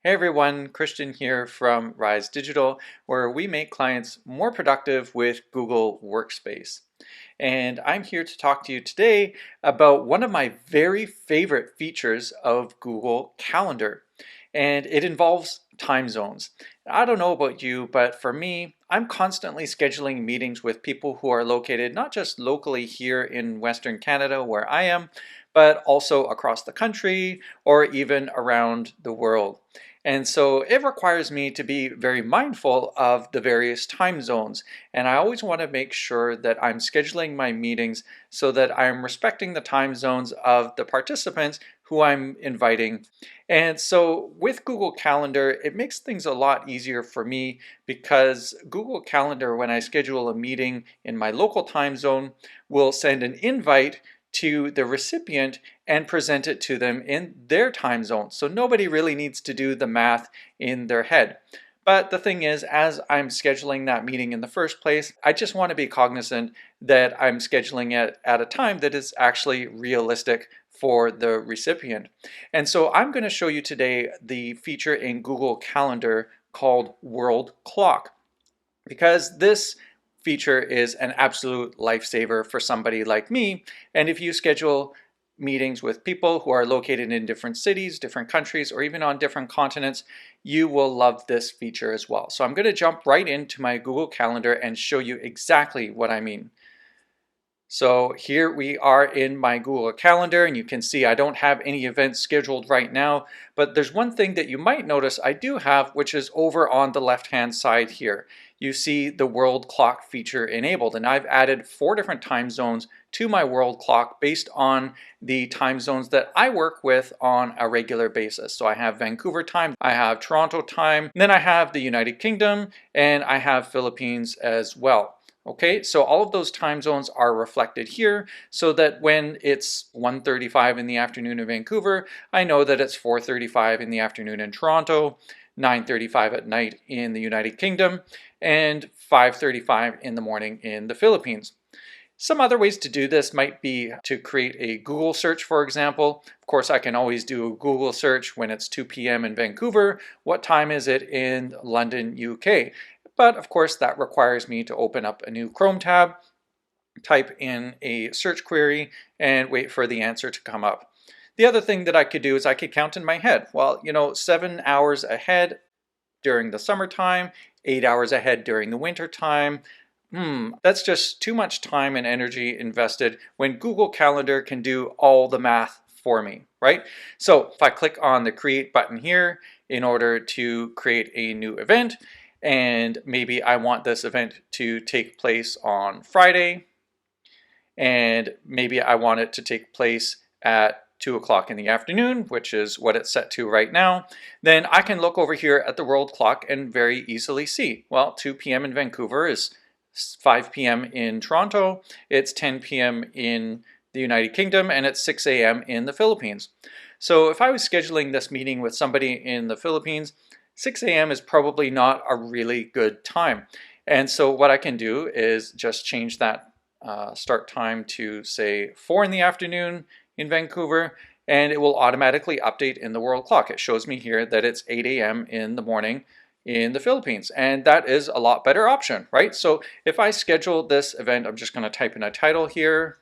Hey everyone, Christian here from Rise Digital, where we make clients more productive with Google Workspace. And I'm here to talk to you today about one of my very favorite features of Google Calendar, and it involves time zones. I don't know about you, but for me, I'm constantly scheduling meetings with people who are located not just locally here in Western Canada where I am, but also across the country or even around the world. And so it requires me to be very mindful of the various time zones. And I always want to make sure that I'm scheduling my meetings so that I'm respecting the time zones of the participants who I'm inviting. And so with Google Calendar, it makes things a lot easier for me because Google Calendar, when I schedule a meeting in my local time zone, will send an invite to the recipient and present it to them in their time zone. So nobody really needs to do the math in their head. But the thing is, as I'm scheduling that meeting in the first place, I just want to be cognizant that I'm scheduling it at a time that is actually realistic for the recipient. And so I'm going to show you today the feature in Google Calendar called World Clock, because this feature is an absolute lifesaver for somebody like me. And if you schedule meetings with people who are located in different cities, different countries, or even on different continents, you will love this feature as well. So I'm going to jump right into my Google Calendar and show you exactly what I mean. So here we are in my Google Calendar, and you can see I don't have any events scheduled right now, but there's one thing that you might notice I do have, which is over on the left-hand side here. You see the world clock feature enabled, and I've added 4 different time zones to my world clock based on the time zones that I work with on a regular basis. So I have Vancouver time, I have Toronto time, then I have the United Kingdom, and I have Philippines as well. Okay, so all of those time zones are reflected here so that when it's 1:35 in the afternoon in Vancouver, I know that it's 4:35 in the afternoon in Toronto, 9:35 at night in the United Kingdom, and 5:35 in the morning in the Philippines. Some other ways to do this might be to create a Google search, for example. Of course, I can always do a Google search when it's 2 p.m. in Vancouver. What time is it in London, UK? But of course, that requires me to open up a new Chrome tab, type in a search query, and wait for the answer to come up. The other thing that I could do is I could count in my head. Well, 7 hours ahead during the summertime, 8 hours ahead during the winter time. That's just too much time and energy invested when Google Calendar can do all the math for me, right? So if I click on the create button here in order to create a new event, and maybe I want this event to take place on Friday, and maybe I want it to take place at 2 o'clock in the afternoon, which is what it's set to right now, then I can look over here at the world clock and very easily see, well, 2 p.m. in Vancouver is 5 p.m. in Toronto, it's 10 p.m. in the United Kingdom, and it's 6 a.m. in the Philippines. So if I was scheduling this meeting with somebody in the Philippines, 6 a.m. is probably not a really good time. And so what I can do is just change that start time to, say, 4 in the afternoon in Vancouver, and it will automatically update in the world clock. It shows me here that it's 8 a.m. in the morning in the Philippines, and that is a lot better option, right? So if I schedule this event, I'm just going to type in a title here,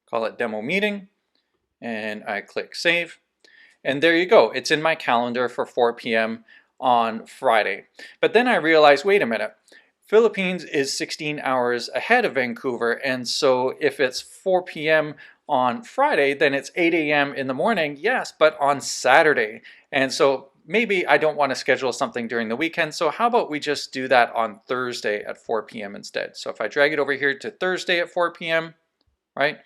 call it demo meeting, and I click save. And there you go, it's in my calendar for 4 p.m. on Friday. But then I realized, wait a minute, Philippines is 16 hours ahead of Vancouver, and so if it's 4 p.m. on Friday, then it's 8 a.m. in the morning, yes, but on Saturday. And so maybe I don't want to schedule something during the weekend, so how about we just do that on Thursday at 4 p.m. instead? So if I drag it over here to Thursday at 4 p.m., right?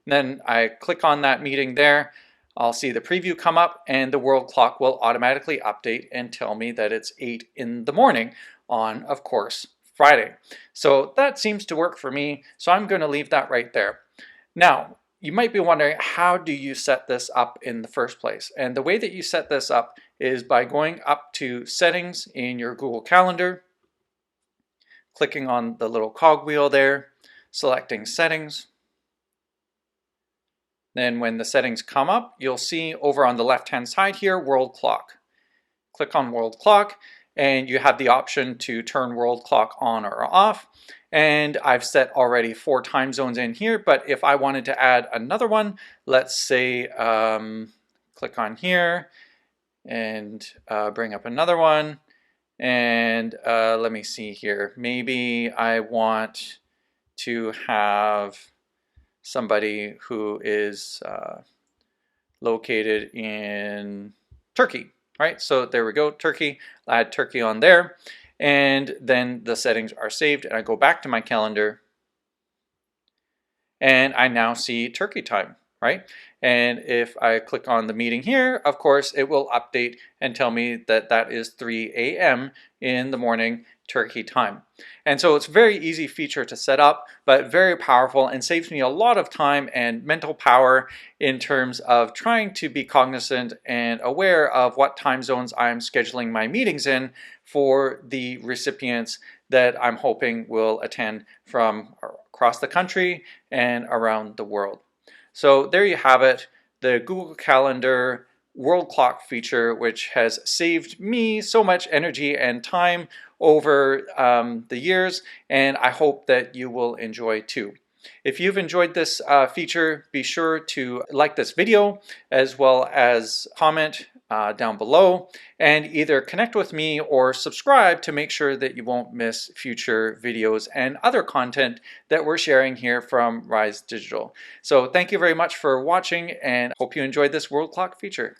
And then I click on that meeting there, I'll see the preview come up, and the world clock will automatically update and tell me that it's 8 in the morning on, of course, Friday. So that seems to work for me, so I'm going to leave that right there. Now, you might be wondering, how do you set this up in the first place? And the way that you set this up is by going up to Settings in your Google Calendar, clicking on the little cogwheel there, selecting Settings. Then when the settings come up, you'll see over on the left-hand side here, world clock. Click on world clock and you have the option to turn world clock on or off. And I've set already 4 time zones in here, but if I wanted to add another one, let's say, click on here and bring up another one. And let me see here. Maybe I want to have somebody who is located in Turkey, right? So there we go, Turkey. I add Turkey on there. And then the settings are saved. And I go back to my calendar. And I now see Turkey time, right? And if I click on the meeting here, of course, it will update and tell me that that is 3 a.m. in the morning Turkey time. And so it's a very easy feature to set up, but very powerful and saves me a lot of time and mental power in terms of trying to be cognizant and aware of what time zones I'm scheduling my meetings in for the recipients that I'm hoping will attend from across the country and around the world. So there you have it, the Google Calendar world clock feature, which has saved me so much energy and time over the years, and I hope that you will enjoy too. If you've enjoyed this feature, be sure to like this video as well as comment down below and either connect with me or subscribe to make sure that you won't miss future videos and other content that we're sharing here from Rise Digital. So thank you very much for watching and hope you enjoyed this world clock feature.